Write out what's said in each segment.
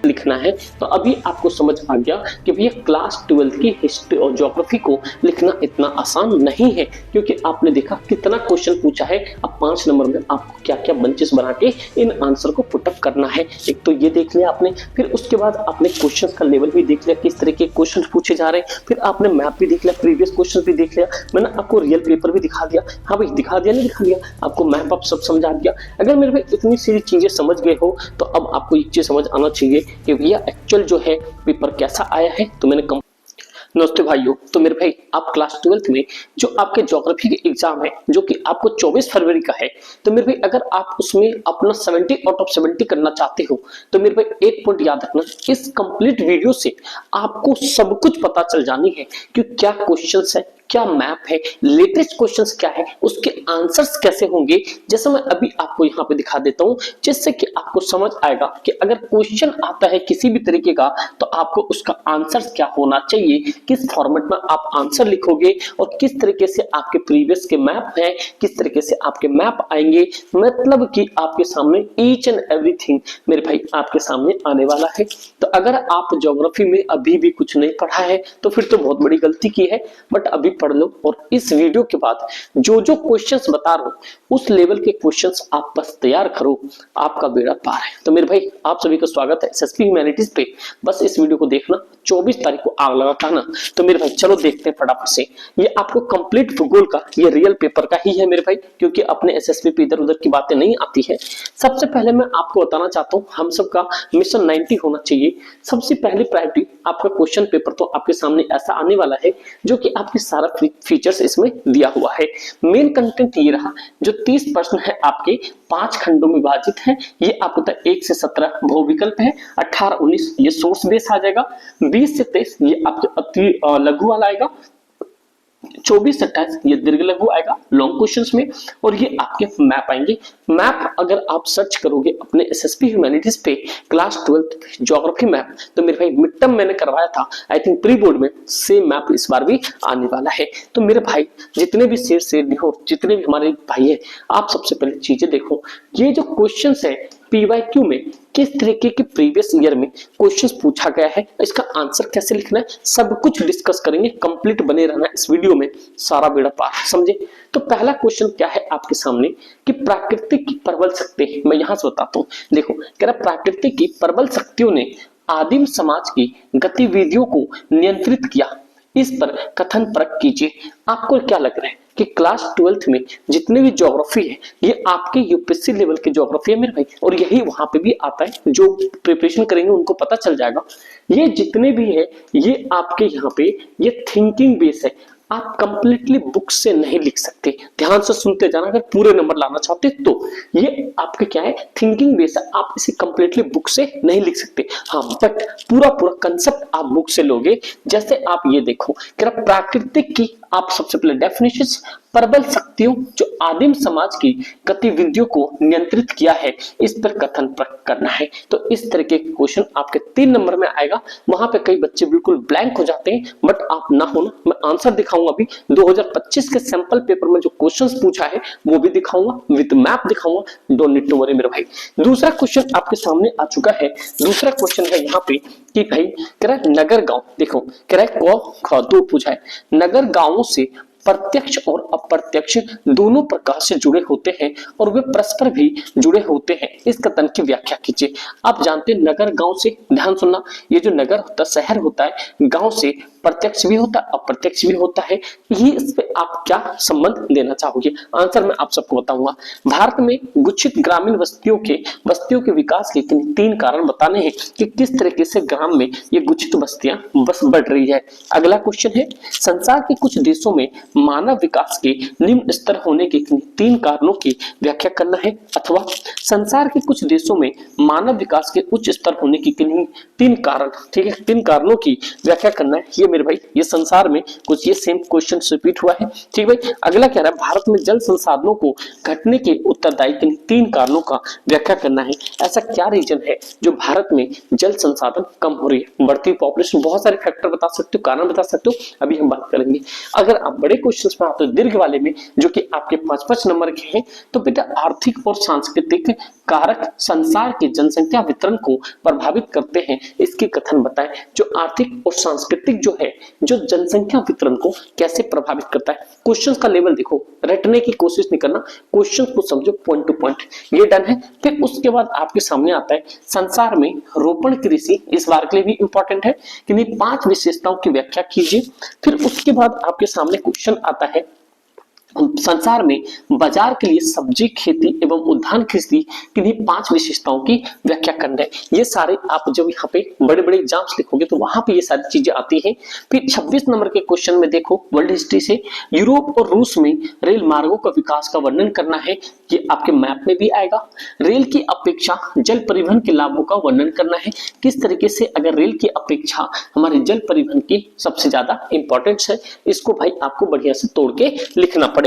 लिखना है। तो अभी आपको समझ आ गया कि भैया क्लास 12 की हिस्ट्री और ज्योग्राफी को लिखना इतना आसान नहीं है, क्योंकि आपने देखा कितना क्वेश्चन पूछा है। अब 5 नंबर में आपको क्या क्या बंचेस बना के इन आंसर को पुटअप करना है। एक तो ये देख लिया आपने, फिर उसके बाद आपने क्वेश्चंस का लेवल भी देख लिया, किस तरह के क्वेश्चन पूछे जा रहे हैं, फिर आपने मैप भी देख लिया, प्रीवियस क्वेश्चन भी देख लिया, मैंने आपको रियल पेपर भी दिखा दिया। हाँ भाई, दिखा दिया नहीं दिखा दिया, आपको मैप आप सब समझा दिया। अगर मेरे भाई इतनी सारी चीजें समझ गए हो तो अब आपको एक चीज समझ आना चाहिए कि भैया एक्चुअल जो है पेपर कैसा आया है। तो मैंने नमस्ते भाइयों, तो मेरे भाई आप क्लास 12th में जो आपके ज्योग्राफी के एग्जाम है जो कि आपको 24 फरवरी का है, तो मेरे भाई अगर आप उसमें अपना 70 आउट ऑफ 70 करना चाहते हो तो मेरे भाई एक पॉइंट याद रखना, इस कंप्लीट वीडियो से आपको सब कुछ पता चल जानी है कि क्या क्वेश्चंस है, क्या मैप है, लेटेस्ट क्वेश्चंस क्या है, उसके आंसर्स कैसे होंगे, जैसे मैं अभी आपको यहाँ पे दिखा देता हूँ, जिससे कि आपको समझ आएगा कि अगर क्वेश्चन आता है किसी भी तरीके का तो आपको उसका आंसर क्या होना चाहिए, किस फॉर्मेट में आप आंसर लिखोगे और किस तरीके से आपके प्रीवियस के मैप हैं, किस तरीके से आपके मैप आएंगे। मतलब कि आपके सामने ईच एंड एवरीथिंग मेरे भाई आपके सामने आने वाला है। तो अगर आप ज्योग्राफी में अभी भी कुछ नहीं पढ़ा है तो फिर तो बहुत बड़ी गलती की है, बट अभी पढ़ लो और इस वीडियो के बाद जो जो क्वेश्चंस बता रहा हूं उस लेवल के क्वेश्चंस आप बस तैयार करो, आपका बेड़ा पार है। तो मेरे भाई आप सभी का स्वागत है एसएसपी ह्यूमैनिटीज पे। बस इस वीडियो को देखना, 24 तारीख को आग लगा था ना। तो मेरे भाई चलो देखते हैं फटाफट से। ये आपको कंप्लीट भूगोल का, ये रियल पेपर का ही है मेरे भाई, क्योंकि अपने एसएसपी पे इधर उधर की बातें नहीं आती है। सबसे पहले मैं आपको बताना चाहता हूँ, हम सबका मिशन 90 होना चाहिए। सबसे पहली प्रायोरिटी आपका क्वेश्चन पेपर तो आपके सामने ऐसा आने वाला है जो कि आपके सारा फीचर्स इसमें दिया हुआ है। मेन कंटेंट ये रहा, जो 30 प्रश्न है आपके 5 खंडों में विभाजित है। ये आपको 1 से 17 बहुविकल्प है, 18-19 ये सोर्स बेस आ जाएगा, 20 से 23 ये आपके अति लघु वाला आएगा, 24-28 ये दीर्घ लघु आएगा लॉन्ग क्वेश्चंस में, और ये आपके मैप आएंगे। मैप अगर आप सर्च करोगे अपने एसएसपी ह्यूमैनिटीज पे क्लास 12 ज्योग्राफी मैप, तो मेरे भाई मिड टर्म मैंने करवाया था, आई थिंक प्री बोर्ड में, सेम मैप इस बार भी आने वाला है। तो मेरे भाई जितने भी शेर हो, जितने भी हमारे भाई है, आप सबसे पहले चीजें देखो, ये जो क्वेश्चन है पीवाईक्यू में किस तरीके के प्रीवियस ईयर में क्वेश्चंस पूछा गया है, इसका आंसर कैसे लिखना है, सब कुछ डिस्कस करेंगे। कंप्लीट बने रहना इस वीडियो में, सारा बेड़ा पार, समझे। तो पहला क्वेश्चन क्या है आपके सामने कि प्राकृतिक की प्रबल शक्ति, मैं यहां से बताता हूं। देखो कह रहा प्राकृतिक की प्रबल शक्तियों ने आदिम समाज की गतिविधियों को नियंत्रित किया, इस पर कथन परख कीजिए। आपको क्या लग रहा है कि क्लास 12th में जितने भी ज्योग्राफी है ये आपके यूपीएससी लेवल के ज्योग्राफी है मेरे भाई, और यही वहां पे भी आता है, जो प्रिपरेशन करेंगे उनको पता चल जाएगा। ये जितने भी है ये आपके यहाँ पे ये थिंकिंग बेस है, आप कंप्लीटली बुक से नहीं लिख सकते। ध्यान से सुनते जाना, अगर पूरे नंबर लाना चाहते तो ये आपके क्या है थिंकिंग बेस है, आप इसे कंप्लीटली बुक से नहीं लिख सकते। हाँ, बट पूरा पूरा कंसेप्ट आप बुक से लोगे। जैसे आप ये देखो कि प्राकृतिक की आप सबसे पहले डेफिनेशन, प्रबल शक्तियों जो आदिम समाज की गतिविधियों को नियंत्रित किया है, इस पर कथन परख करना है। तो इस तरह के क्वेश्चन आपके 3 नंबर में आएगा। वहां पे कई बच्चे बिल्कुल ब्लैंक हो जाते हैं, बट आप ना होना, मैं आंसर दिखाऊंगा अभी 2025 के सैंपल पेपर में जो क्वेश्चंस पूछा है वो भी दिखाऊंगा, विद मैप दिखाऊंगा, डोंट नीड टू वरी मेरे भाई। दूसरा क्वेश्चन आपके सामने आ चुका है। दूसरा क्वेश्चन है यहाँ पे कि भाई कह रहा है नगर गांव, देखो कह रहा है क ख 2 पूछा है, नगर गांवों से प्रत्यक्ष और अप्रत्यक्ष दोनों प्रकार से जुड़े होते हैं और वे परस्पर भी जुड़े होते हैं, इस कथन की व्याख्या कीजिए। आप जानते हैं नगर गांव से, ध्यान सुनना, ये जो नगर होता है, शहर होता है, गांव से प्रत्यक्ष भी होता है अप्रत्यक्ष भी होता है, ये इस पे आप क्या संबंध देना चाहोगे? आंसर मैं आप सबको बताऊंगा। भारत में गुच्छित ग्रामीण बस्तियों के विकास के 3 कारण बताने हैं कि किस तरीके से ग्राम में ये गुच्छित बस्तियां बस बढ़ रही है। अगला क्वेश्चन है, संसार के कुछ देशों में मानव विकास के निम्न स्तर होने के 3 कारणों की व्याख्या करना है, अथवा संसार के कुछ देशों में मानव विकास के उच्च स्तर होने की 3 कारण, ठीक है, 3 कारणों की व्याख्या करना है। ये मेरे भाई ये संसार में कुछ ये सेम क्वेश्चन रिपीट हुआ है। ठीक भाई, अगला कह रहा है भारत में जल संसाधनों को घटने के उत्तरदायी किन 3 कारणों का व्याख्या करना है। ऐसा क्या रीजन है जो भारत में जल संसाधन कम हो रही है? बढ़ती पॉपुलेशन, बहुत सारे फैक्टर बता सकते हो, कारण बता सकते हो, अभी हम बात करेंगे। अगर आप बड़े क्वेश्चंस में आते हो दीर्घ वाले में जो कि आपके 5-5 नंबर के हैं, तो बेटा आर्थिक और सांस्कृतिक कारक संसार के जनसंख्या वितरण को प्रभावित करते हैं, इसके कथन बताएं। जो आर्थिक और सांस्कृतिक जो है, जो जनसंख्या वितरण को कैसे प्रभावित करता है। क्वेश्चंस का लेवल देखो, रटने की कोशिश नहीं करना, क्वेश्चंस को समझो पॉइंट टू पॉइंट। ये डन है। फिर उसके बाद आपके सामने आता है संसार में रोपण कृषि, इस बार के लिए भी इंपॉर्टेंट है कि नहीं 5 विशेषताओं की व्याख्या कीजिए। फिर उसके बाद आपके सामने क्वेश्चन आता है संसार में बाजार के लिए सब्जी खेती एवं उद्यान कृषि की 5 विशेषताओं की व्याख्या करना है। ये सारे आप जब यहाँ पे बड़े बड़े एग्जाम्स लिखोगे तो वहां पे ये सारी चीजें आती हैं। फिर 26 नंबर के क्वेश्चन में देखो, वर्ल्ड हिस्ट्री से यूरोप और रूस में रेल मार्गों का विकास का वर्णन करना है। ये आपके मैप में भी आएगा। रेल की अपेक्षा जल परिवहन के लाभों का वर्णन करना है, किस तरीके से अगर रेल की अपेक्षा हमारे जल परिवहन की सबसे ज्यादा इंपॉर्टेंस है, इसको भाई आपको बढ़िया से तोड़ के लिखना पड़ेगा।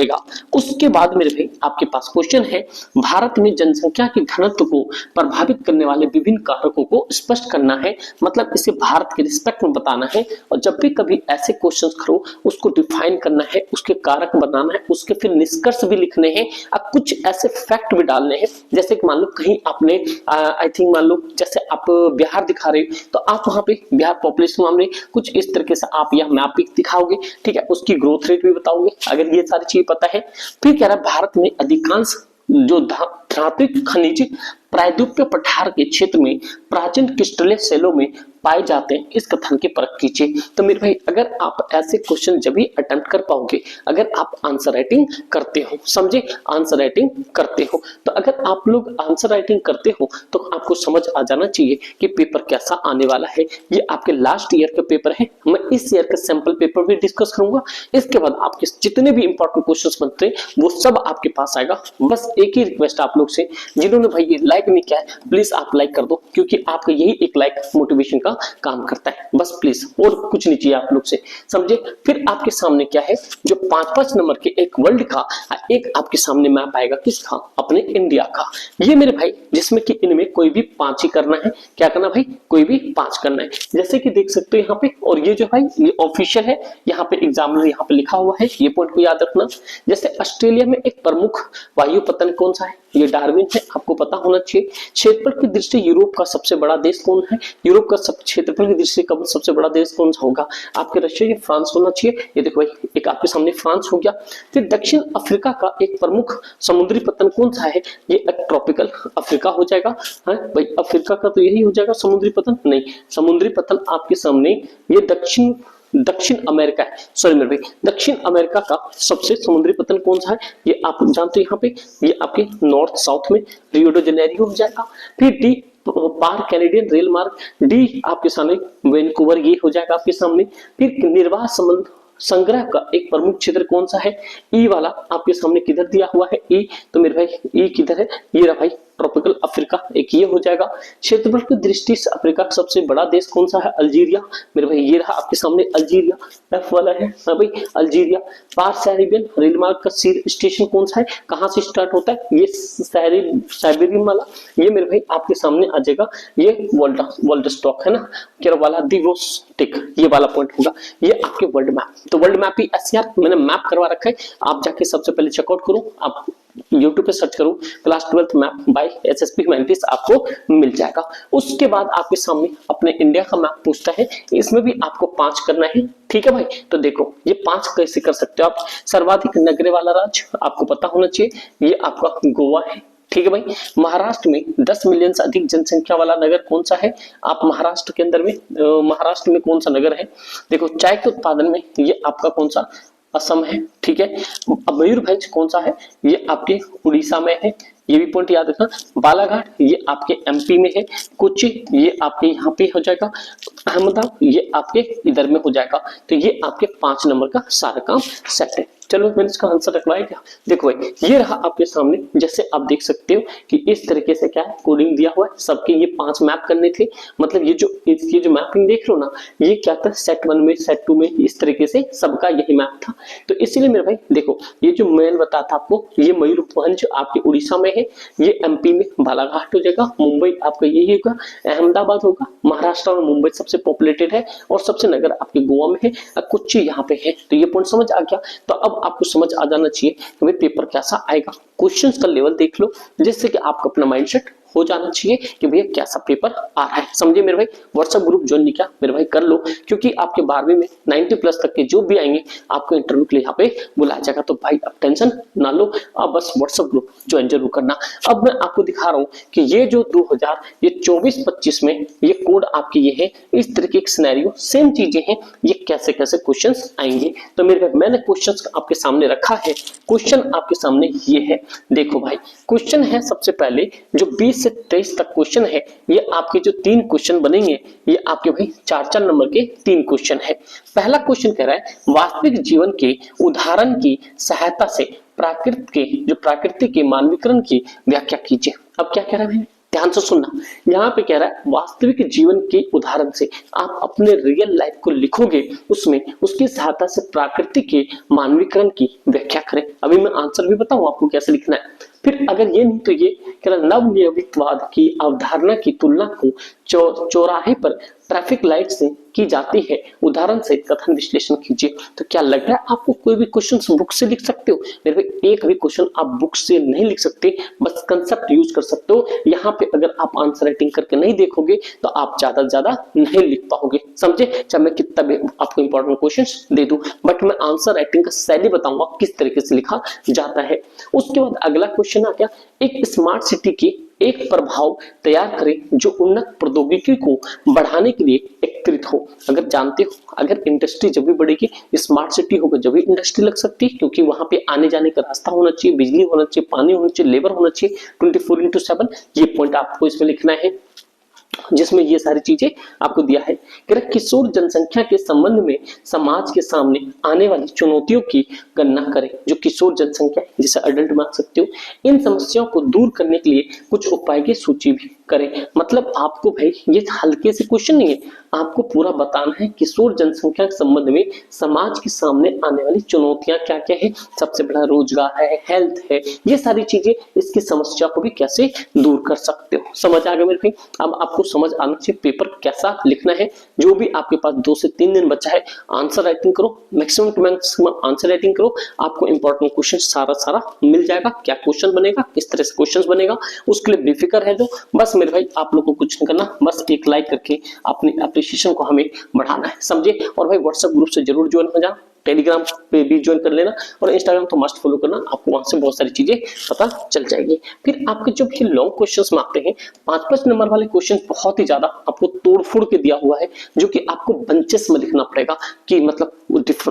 उसके बाद मेरे भाई आपके पास क्वेश्चन है भारत में जनसंख्या के घनत्व को प्रभावित करने वाले विभिन्न कारकों को स्पष्ट करना है, मतलब इसे भारत के रिस्पेक्ट में बताना है। और जब भी कभी ऐसे क्वेश्चंस करो उसको डिफाइन करना है, उसके कारक बनाना है, उसके फिर निष्कर्ष भी लिखने हैं, अब कुछ ऐसे फैक्ट भी डालने हैं। जैसे कि मान लो कहीं आपने आई थिंक मान लो जैसे आप बिहार दिखा रहे हो तो आप वहां पे बिहार पॉपुलेशन मामले कुछ इस तरीके से आप यह मैप भी दिखाओगे। ठीक है, उसकी ग्रोथ रेट भी बताओगे अगर ये सारी चीज पता है। फिर कह रहा है भारत में अधिकांश जो धात्विक खनिज प्रायद्वीपीय पठार के क्षेत्र में प्राचीन क्रिस्टलीय शैलों में पाए जाते हैं, इस कथन की परख कीजिए। तो मेरे भाई अगर आप ऐसे क्वेश्चन जब भी अटेम्प्ट कर पाओगे अगर आप आंसर राइटिंग करते हो, समझे, आंसर राइटिंग करते हो, तो अगर आप लोग आंसर राइटिंग करते हो तो आपको समझ आ जाना चाहिए कि पेपर कैसा आने वाला है। ये आपके लास्ट ईयर के पेपर है, मैं इस ईयर का सैंपल पेपर भी डिस्कस करूंगा। इसके बाद आपके जितने भी इंपॉर्टेंट क्वेश्चन बनते हैं वो सब आपके पास आएगा। बस एक ही रिक्वेस्ट आप लोग से, जिन्होंने भाई ये लाइक नहीं किया है प्लीज आप लाइक कर दो, क्योंकि आपका यही एक लाइक मोटिवेशन का काम करता है, बस प्लीज, और कुछ नहीं चाहिए आप लोग से, समझे। फिर आपके सामने क्या है, जो 5-5 नंबर के एक वर्ल्ड का एक आपके सामने मैप आएगा, किसका, अपने इंडिया का। ये मेरे भाई जिसमें कि इनमें कोई भी 5 ही करना है। क्या करना भाई, कोई भी 5 करना है, जैसे कि देख सकते हो यहाँ पे। और ये जो भाई ये ऑफिशियल है, यहाँ पे एग्जामिनर यहाँ पे लिखा हुआ है, ये पॉइंट को याद रखना। जैसे ऑस्ट्रेलिया में एक प्रमुख वायु पतन कौन सा है, ये डार्विन है, आपको पता होना चाहिए। क्षेत्रफल की दृष्टि यूरोप का सबसे बड़ा देश कौन है, यूरोप का क्षेत्रफल की दृष्टि का सबसे बड़ा देश कौन सा होगा, आपके रशिया, ये फ्रांस होना चाहिए। ये देखो भाई एक आपके सामने फ्रांस हो गया। फिर दक्षिण अफ्रीका का एक प्रमुख समुद्री पतन कौन सा है, ये एक ट्रॉपिकल अफ्रीका हो जाएगा। है भाई, अफ्रीका का तो यही हो जाएगा समुद्री पतन, नहीं, समुद्री पतन आपके सामने ये दक्षिण अमेरिका है, सॉरी मेरे भाई, दक्षिण अमेरिका का सबसे समुद्री पतन कौन सा है, ये आप जानते हो। यहाँ पे ये आपके नॉर्थ साउथ में रियो डी जेनेरियो हो जाएगा। फिर डी पार कैनेडियन रेल मार्ग, डी आपके सामने वैंकूवर, ये हो जाएगा आपके सामने। फिर निर्वाह संबंध संग्रह का एक प्रमुख क्षेत्र कौन सा है, ई वाला आपके सामने किधर दिया हुआ है, ई, तो मेरे भाई ई किधर है, ये रहा भाई ट्रॉपिकल अफ्रीका, एक ये हो जाएगा। क्षेत्रफल की दृष्टि से अफ्रीका का सबसे बड़ा देश कौन सा है, अल्जीरिया, मेरे भाई ये रहा आपके सामने अल्जीरिया, एफ वाला है भाई अल्जीरिया। पार साइबेरियन रेल मार्ग का स्टेशन कौन सा है, कहां से स्टार्ट होता है, ये साइबेरियन वाला, ये मेरे भाई आपके सामने आ जाएगा, ये वोल्डस्टॉक है ना, क्या वाला दिवोस्टिक, ये वाला पॉइंट होगा। ये आपके वर्ल्ड मैप, तो वर्ल्ड मैप ही ऐसे यार मैंने मैप करवा रखा है, आप जाके सबसे पहले चेकआउट करो, आप YouTube पे सर्च करो class 12th map bye SSP humanities, आपको मिल जाएगा। उसके बाद आपके सामने अपने इंडिया का मैप पूछता है, इसमें भी आपको 5 करना है। ठीक है भाई, तो देखो ये 5 कैसे कर सकते हो आप। सर्वाधिक नगरे वाला राज्य आपको पता होना चाहिए, ये आपका गोवा है। ठीक है भाई, महाराष्ट्र में 10 मिलियन से अधिक जनसंख्या वाला नगर कौन सा है, आप महाराष्ट्र के अंदर में महाराष्ट्र में कौन सा नगर है, देखो चाय के उत्पादन में ये आपका कौन सा, असम है। ठीक है, अब मयूरभंज कौन सा है, ये आपके उड़ीसा में है, ये भी पॉइंट याद रखना। बालाघाट ये आपके एमपी में है, कोच्चि ये आपके यहाँ पे हो जाएगा, अहमदाबाद ये आपके इधर में हो जाएगा। तो ये आपके 5 नंबर का सारा काम सेट है। चलो मैंने इसका आंसर रखवाया क्या, देखो भाई ये रहा आपके सामने। जैसे आप देख सकते हो कि इस तरीके से क्या है कोडिंग दिया हुआ है, सबके ये 5 मैप करने थे। मतलब ये जो मैपिंग देख रहे हो ना, ये क्या था सेट 1 में सेट 2 में इस तरीके से सबका यही मैप था। तो इसीलिए मेरे भाई देखो ये जो मैंने बताया था आपको, ये मयूरभंज आपके उड़ीसा में है, ये एमपी में बालाघाट हो जाएगा, मुंबई आपका यही होगा, अहमदाबाद होगा, महाराष्ट्र और मुंबई सबसे पॉपुलेटेड है, और सबसे नगर आपके गोवा में है, कोच्चि यहाँ पे है। तो ये पॉइंट समझ आ गया। तो अब आपको समझ आ जाना चाहिए कि भाई पेपर कैसा आएगा, क्वेश्चंस का लेवल देख लो, जिससे कि आपका अपना माइंडसेट हो जाना चाहिए कि भैया कैसा पेपर आ रहा है। समझे मेरे भाई, व्हाट्सएप ग्रुप ज्वाइन नहीं किया मेरे भाई कर लो, क्योंकि आपके 12वीं में 90 प्लस तक के जो भी आएंगे आपको इंटरव्यू के लिए यहाँ पे बुलाया जाएगा। तो भाई अब टेंशन ना लो, अब बस व्हाट्सएप ग्रुप ज्वाइन जरूर करना। अब मैं आपको दिखा रहा हूँ कि ये जो 2024-25 में ये कोड आपके ये है, इस तरीके के सिनेरियो सेम चीजें हैं, ये कैसे कैसे क्वेश्चन आएंगे। तो मेरे भाई मैंने क्वेश्चन आपके सामने रखा है, क्वेश्चन आपके सामने ये है। देखो भाई क्वेश्चन है सबसे पहले जो 20 से 23 तक क्वेश्चन है, ये आपके जो 3 क्वेश्चन बनेंगे, ये आपके भाई 4-4 नंबर के 3 क्वेश्चन है। पहला क्वेश्चन कह रहा है वास्तविक जीवन के उदाहरण की सहायता से प्रकृति के मानवीकरण की व्याख्या कीजिए। अब क्या कह रहा है, ध्यान से सुनना। यहाँ पे कह रहा है वास्तविक जीवन के उदाहरण से आप अपने रियल लाइफ को लिखोगे, उसमें उसकी सहायता से प्रकृति के मानवीकरण की व्याख्या करें। अभी मैं आंसर भी बताऊं आपको कैसे लिखना है। फिर अगर ये नहीं तो ये कह रहा नवनिर्मितवाद की अवधारणा की तुलना को चौराहे पर ट्रैफिक लाइट से की जाती है, उदाहरण से कथन विश्लेषण कीजिए। तो क्या लग रहा है आपको कोई भी क्वेश्चन बुक से लिख सकते हो? मेरे भाई एक भी क्वेश्चन आप बुक से नहीं लिख सकते, बस कंसेप्ट यूज कर सकते हो। यहाँ पे अगर आप आंसर राइटिंग करके नहीं देखोगे तो आप ज्यादा से ज्यादा नहीं लिख पाओगे, समझे? चाहे मैं कितना भी आपको इंपॉर्टेंट क्वेश्चन दे दूं, बट मैं आंसर राइटिंग का शैली बताऊंगा किस तरीके से लिखा जाता है। उसके बाद अगला क्वेश्चन आ गया, एक स्मार्ट सिटी की एक प्रभाव तैयार करें जो उन्नत प्रौद्योगिकी को बढ़ाने के लिए एकत्रित हो। अगर जानते हो अगर इंडस्ट्री जब भी बढ़ेगी, स्मार्ट सिटी होगा जब भी इंडस्ट्री लग सकती है, क्योंकि वहां पे आने जाने का रास्ता होना चाहिए, बिजली होना चाहिए, पानी होना चाहिए, लेबर होना चाहिए 24/7। ये पॉइंट आपको इसमें लिखना है, जिसमें ये सारी चीजें आपको दिया है। किशोर जनसंख्या के संबंध में समाज के सामने आने वाली चुनौतियों की गणना करें। जो किशोर जनसंख्या है, जिसे अडल्ट मान सकते हो, इन समस्याओं को दूर करने के लिए कुछ उपाय की सूची भी करें। मतलब आपको भाई ये हल्के से क्वेश्चन नहीं है, आपको पूरा बताना है किशोर जनसंख्या के संबंध में समाज के सामने आने वाली चुनौतियां क्या क्या है। सबसे बड़ा रोजगार है, हेल्थ है, ये सारी चीजें, इसकी समस्या को भी कैसे दूर कर सकते हो। समझ आ गया मेरे भाई? अब आपको समझ आना चाहिए पेपर कैसा लिखना है। जो भी आपके पास 2 से 3 दिन बचा है, आंसर राइटिंग करो, maximum to maximum answer writing करो, आपको इंपॉर्टेंट क्वेश्चन सारा मिल जाएगा। क्या क्वेश्चन बनेगा, किस तरह से क्वेश्चन बनेगा, उसके लिए बेफिक्र है। जो बस मेरे भाई आप लोगों को कुछ नहीं करना, बस एक लाइक करके अपनी एप्रिसिएशन को हमें बढ़ाना है, समझे? और भाई व्हाट्सएप ग्रुप से जरूर ज्वाइन हो जाना, टेलीग्राम पे भी ज्वाइन कर लेना, और इंस्टाग्राम तो मस्ट फॉलो करना, आपको वहां से बहुत सारी चीजें पता चल जाएगी। फिर आपके जो भी लॉन्ग क्वेश्चंस मांगते हैं, 5-5 नंबर वाले क्वेश्चन बहुत ही ज्यादा आपको तोड़-फोड़ के दिया हुआ है, जो कि आपको बंचेस में लिखना पड़ेगा, कि मतलब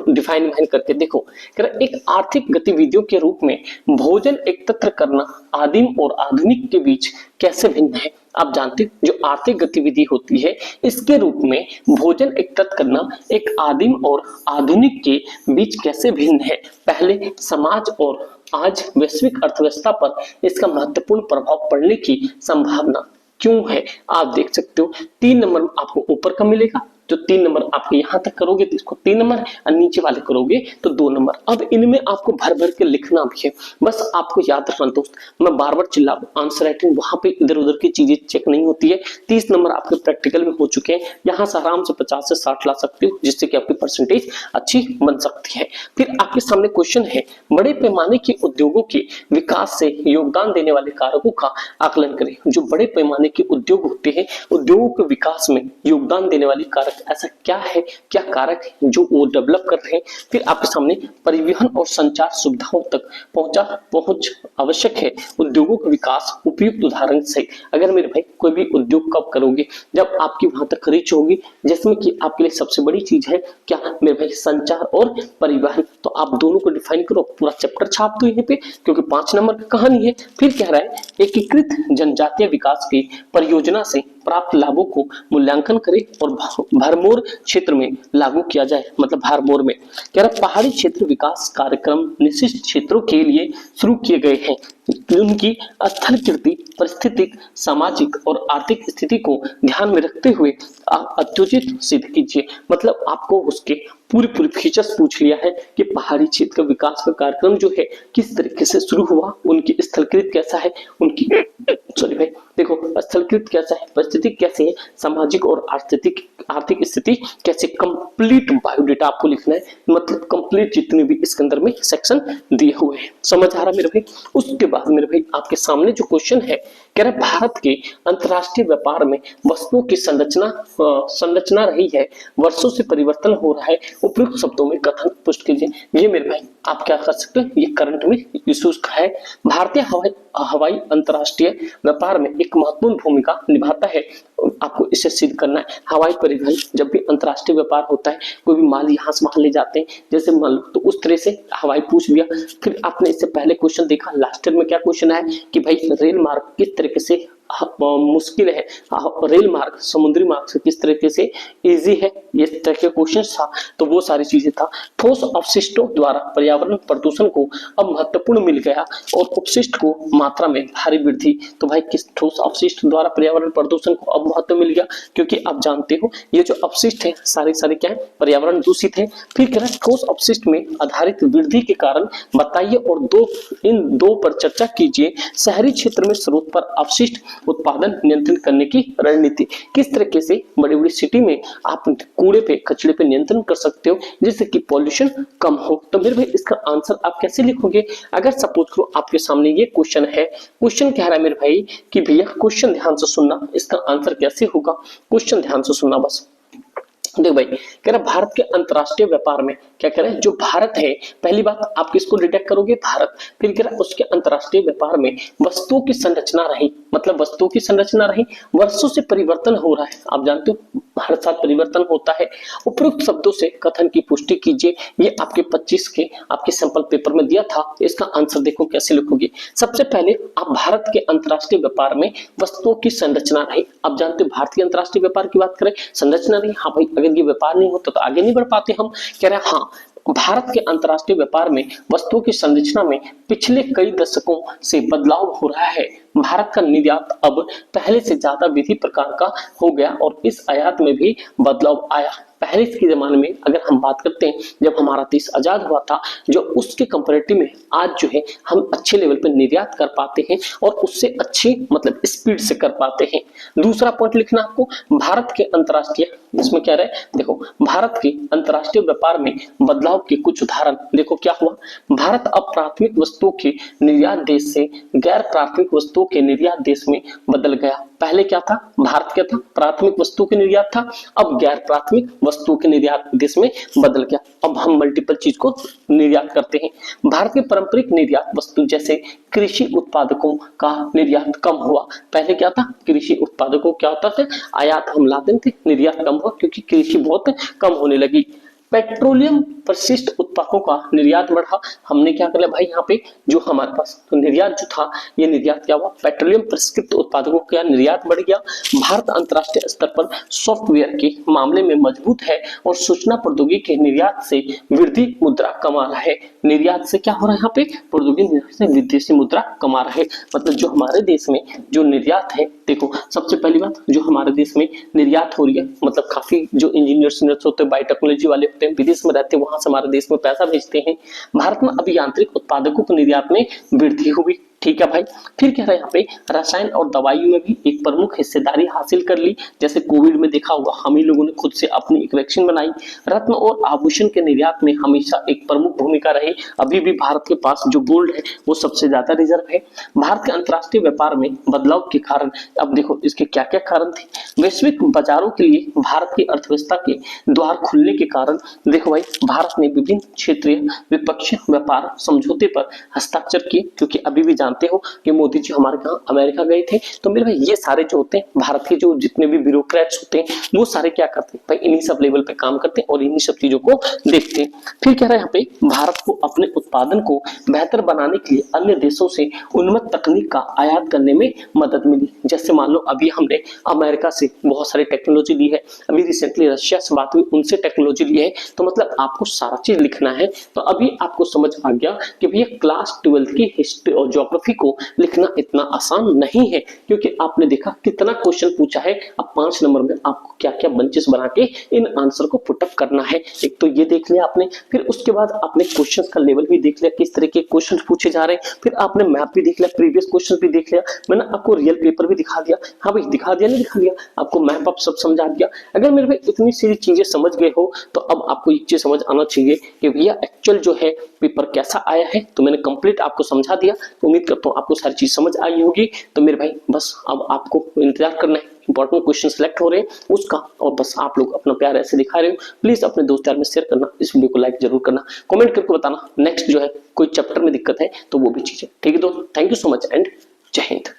डिफाइन करके देखो। एक आर्थिक गतिविधियों के रूप में भोजन एकत्र करना आदिम और आधुनिक के बीच कैसे भिन्न है। आप जानते हैं जो आर्थिक गतिविधि होती है, इसके रूप में भोजन एकत्रित करना एक आदिम और आधुनिक के बीच कैसे भिन्न है। पहले समाज और आज वैश्विक अर्थव्यवस्था पर इसका महत्वपूर्ण प्रभाव पड़ने की संभावना क्यों है। आप देख सकते हो 3 नंबर आपको ऊपर का मिलेगा, जो 3 नंबर आपके यहां तक करोगे तो इसको 3 नंबर, और नीचे वाले करोगे तो 2 नंबर। अब इनमें आपको भर भर के लिखना भी है, बस आपको याद रखना दोस्त, मैं बार बार चिल्ला रहा हूं, आंसर राइटिंग वहां पे इधर उधर की चीजें चेक नहीं होती है। 30 नंबर आपके प्रैक्टिकल में हो चुके हैं, यहाँ से आराम से 50 से 60 ला सकते हो, जिससे कि आपकी परसेंटेज अच्छी बन सकती है। फिर आपके सामने क्वेश्चन है, बड़े पैमाने के उद्योगों के विकास से योगदान देने वाले कारकों का आकलन करें। जो बड़े पैमाने के उद्योग होते हैं, उद्योगों के विकास में योगदान देने वाली कारक ऐसा क्या है, क्या कारक है जो वो डेवलप कर रहे हैं। फिर आपके सामने परिवहन और संचार सुविधाओं तक पहुंच आवश्यक है, उद्योगों का विकास उपयुक्त उदाहरण से। अगर मेरे भाई कोई भी उद्योग कब करोगे, जब आपकी वहां तक रीच होगी, जिसमें कि आपके लिए सबसे बड़ी चीज है क्या मेरे भाई, संचार और परिवहन। तो आप दोनों को डिफाइन करो, पूरा चैप्टर छाप दो यहाँ पे, क्योंकि 5 नंबर की कहानी है। फिर कह रहा है एकीकृत जनजातीय विकास की परियोजना से प्राप्त लाभों को मूल्यांकन करे और भरमौर क्षेत्र में लागू किया जाए, मतलब भरमौर में। कह रहा पहाड़ी क्षेत्र विकास कार्यक्रम निश्चित क्षेत्रों के लिए शुरू किए गए हैं, उनकी स्थलकृति, पारिस्थितिक, सामाजिक और आर्थिक स्थिति को ध्यान में रखते हुए अत्योचित सिद्ध कीजिए। मतलब आपको उसके पूरी पूरी फीचर्स पूछ लिया है कि पहाड़ी क्षेत्र का विकास का कार्यक्रम जो है किस तरीके से शुरू हुआ, उनकी स्थलकृत कैसा है, उनकी सॉरी भाई देखो स्थलकृत कैसा है, परिस्थिति कैसे है, सामाजिक और आर्थिक स्थिति कैसे, कंप्लीट बायोडेटा आपको लिखना है, मतलब कंप्लीट जितने भी इसके अंदर में सेक्शन दिए हुए हैं। समझ आ रहा मेरे भाई। उसके बाद मेरे भाई आपके सामने जो क्वेश्चन है, कह रहा भारत के अंतरराष्ट्रीय व्यापार में वस्तुओं की संरचना रही है, वर्षों से परिवर्तन हो रहा है, उपयुक्त शब्दों में कथन पुष्ट कीजिए। ये मेरे भाई आप क्या कर सकते हैं, ये करंट में इश्यूज का है। भारतीय हवाई अंतरराष्ट्रीय व्यापार में एक महत्वपूर्ण भूमिका निभाता है, आपको इसे सिद्ध करना है। हवाई परिवहन जब भी अंतरराष्ट्रीय व्यापार होता है, कोई भी माल यहाँ से वहां ले जाते हैं, जैसे मान लो तो उस तरह से हवाई पूछ लिया। फिर आपने इससे पहले क्वेश्चन देखा लास्ट ईयर में क्या क्वेश्चन आया कि भाई रेल मार्ग किस तरीके से मुश्किल है, रेल मार्ग समुद्री मार्ग से किस तरीके से इजी है, ये तरह के क्वेश्चन था। तो वो सारी चीजें था। ठोस अपशिष्टों द्वारा पर्यावरण प्रदूषण को अब महत्वपूर्ण मिल गया और अपशिष्ट को मात्रा में भारी वृद्धि। तो भाई किस ठोस अपशिष्ट द्वारा पर्यावरण प्रदूषण को अब महत्व मिल गया, क्योंकि आप जानते हो ये जो अपशिष्ट है सारे क्या है, पर्यावरण दूषित है। फिर कह रहा है ठोस अपशिष्ट में आधारित वृद्धि के कारण बताइए और इन दो पर चर्चा कीजिए। शहरी क्षेत्र में स्रोत पर अपशिष्ट उत्पादन नियंत्रण करने की रणनीति, किस तरीके से बड़ी बड़ी सिटी में आप कूड़े पे कचरे पे नियंत्रण कर सकते हो जिससे कि पॉल्यूशन कम हो। तो मेरे भाई इसका आंसर आप कैसे लिखोगे, अगर सपोज करो आपके सामने ये क्वेश्चन है, क्वेश्चन कह रहा है मेरे भाई कि भैया क्वेश्चन ध्यान से सुनना, इसका आंसर कैसे होगा, क्वेश्चन ध्यान से सुनना बस। देख भाई कह रहा भारत के अंतरराष्ट्रीय व्यापार में क्या कह रहा है, जो भारत है, पहली बात आप किसको डिटेक्ट करोगे, भारत। फिर कह रहा उसके अंतरराष्ट्रीय व्यापार में वस्तुओं की संरचना रही, मतलब वस्तुओं की संरचना रही, वर्षों से परिवर्तन हो रहा है, आप जानते हो हर साल परिवर्तन होता है। उपयुक्त शब्दों से कथन की पुष्टि कीजिए। ये आपके 25 के आपके सैंपल पेपर में दिया था। इसका आंसर देखो कैसे लिखोगे। सबसे पहले आप भारत के अंतरराष्ट्रीय व्यापार में वस्तुओं की संरचना रही, आप जानते हो भारतीय अंतरराष्ट्रीय व्यापार की बात करें, संरचना रही। हाँ भाई अगर ये व्यापार नहीं होता तो आगे नहीं बढ़ पाते हम। कह रहे हैं हाँ भारत के अंतरराष्ट्रीय व्यापार में वस्तुओं की संरचना में पिछले कई दशकों से बदलाव हो रहा है। भारत का निर्यात अब पहले से ज्यादा विधि प्रकार का हो गया और इस आयात में भी बदलाव आया। पहले के जमाने में अगर हम बात करते हैं जब हमारा देश आजाद हुआ था, जो उसके कंपैरेटिव में आज जो है हम अच्छे लेवल पे निर्यात कर पाते हैं और उससे अच्छी मतलब स्पीड से कर पाते हैं। दूसरा पॉइंट लिखना आपको, भारत के अंतरराष्ट्रीय, इसमें क्या रहे देखो, भारत के अंतरराष्ट्रीय व्यापार में बदलाव के कुछ उदाहरण देखो क्या हुआ। भारत अब प्राथमिक वस्तुओं के निर्यात देश से गैर प्राथमिक वस्तुओं के निर्यात देश में बदल गया। पहले क्या था, भारत क्या था, प्राथमिक वस्तुओं के निर्यात था, अब गैर प्राथमिक वस्तुओं के निर्यात देश में बदल गया। अब हम मल्टीपल चीज को निर्यात करते हैं। भारत के पारंपरिक निर्यात वस्तु जैसे कृषि उत्पादकों का निर्यात कम हुआ। पहले क्या था, कृषि उत्पादकों क्या होता था, आयात हम लाते थे, निर्यात कम हुआ क्योंकि कृषि बहुत कम होने लगी। पेट्रोलियम परिशिष्ट उत्पादों का निर्यात बढ़ा। हमने क्या कर लिया भाई, यहाँ पे जो हमारे पास तो निर्यात जो था, ये निर्यात क्या हुआ, पेट्रोलियम परिष्कृत उत्पादों का निर्यात बढ़ गया। भारत अंतरराष्ट्रीय स्तर पर सॉफ्टवेयर के मामले में मजबूत है और सूचना प्रौद्योगिकी के निर्यात से वृद्धि मुद्रा कमा रहा है। निर्यात से क्या हो रहा है, यहाँ पे प्रौद्योगिकी से विदेशी मुद्रा कमा रहा है। मतलब जो हमारे देश में जो निर्यात है, देखो सबसे पहली बात जो हमारे देश में निर्यात हो रही है, मतलब काफी जो इंजीनियर्स होते हैं, बायोटेक्नोलॉजी वाले होते हैं, विदेश में रहते हैं, वहां से हमारे देश में पैसा भेजते हैं। भारत में अभी यांत्रिक उत्पादकों के निर्यात में वृद्धि हुई। ठीक है भाई। फिर कह रहे हैं यहाँ पे रसायन और दवाइयों में भी एक प्रमुख हिस्सेदारी हासिल कर ली। जैसे कोविड में देखा होगा हम ही लोगों ने खुद से अपनी एक वैक्सीन बनाई। रत्न और आभूषण के निर्यात में हमेशा एक प्रमुख भूमिका रही। अभी भी भारत के पास जो गोल्ड है वो सबसे ज्यादा रिजर्व है। भारत के अंतरराष्ट्रीय व्यापार में बदलाव के कारण, अब देखो इसके क्या क्या कारण थे। वैश्विक बाजारों के लिए भारत की अर्थव्यवस्था के द्वार खुलने के कारण देखो भाई भारत ने विभिन्न क्षेत्रीय द्विपक्षीय व्यापार समझौते पर हस्ताक्षर किए, क्योंकि अभी भी जानते हो कि मोदी जी हमारे यहाँ अमेरिका गए थे, तो मेरे भाई ये सारे जो होते हैं भारत के जो जितने भी ब्यूरोक्रेट्स होते हैं वो सारे क्या करते हैं भाई, इन्हीं सब लेवल पे काम करते हैं और इन्हीं सब चीजों को देखते हैं। फिर कह रहा है यहाँ पे भारत को अपने उत्पादन को बेहतर बनाने के लिए अन्य देशों से उन्नत तकनीक का आयात करने में मदद मिली। जैसे मान लो अभी हमने अमेरिका से बहुत सारी टेक्नोलॉजी ली है, अभी रिसेंटली रशिया से बात हुई, उनसे टेक्नोलॉजी ली है, तो मतलब आपको सारा चीज लिखना है। तो अभी आपको समझ आ गया कि भैया क्लास 12 की हिस्ट्री और ज्योग्राफी को लिखना इतना आसान नहीं है, क्योंकि आपने देखा कितना क्वेश्चन पूछा है। अब 5 नंबर में आपको क्या क्या बंचेस बना के इन आंसर को पुटअप करना है। एक तो ये देख लिया आपने, फिर उसके बाद आपने क्वेश्चंस का लेवल भी देख लिया, किस तरह के क्वेश्चंस पूछे जा रहे हैं, फिर आपने मैप भी देख लिया, प्रीवियस क्वेश्चंस भी देख लिया, मैंने आपको रियल पेपर भी दिखा दिया। हाँ भाई दिखा दिया नहीं दिखा दिया, आपको मैप आप सब समझा दिया। अगर मेरे भाई इतनी सारी चीजें समझ गए हो तो अब आपको एक चीज समझ आना चाहिए कि भैया एक्चुअल जो है पेपर कैसा आया है। तो मैंने कंप्लीट आपको समझा दिया, तो उम्मीद करता हूँ आपको सारी चीज समझ आई होगी। तो मेरे भाई बस अब आपको इंतजार करना है, इंपॉर्टेंट क्वेश्चन सिलेक्ट हो रहे हैं उसका, और बस आप लोग अपना प्यार ऐसे दिखा रहे हो। प्लीज अपने दोस्त यार में शेयर करना, इस वीडियो को लाइक जरूर करना, कमेंट करके बताना नेक्स्ट जो है कोई चैप्टर में दिक्कत है तो वो भी चीजें। ठीक है दोस्तों, thank you so much and जय हिंद।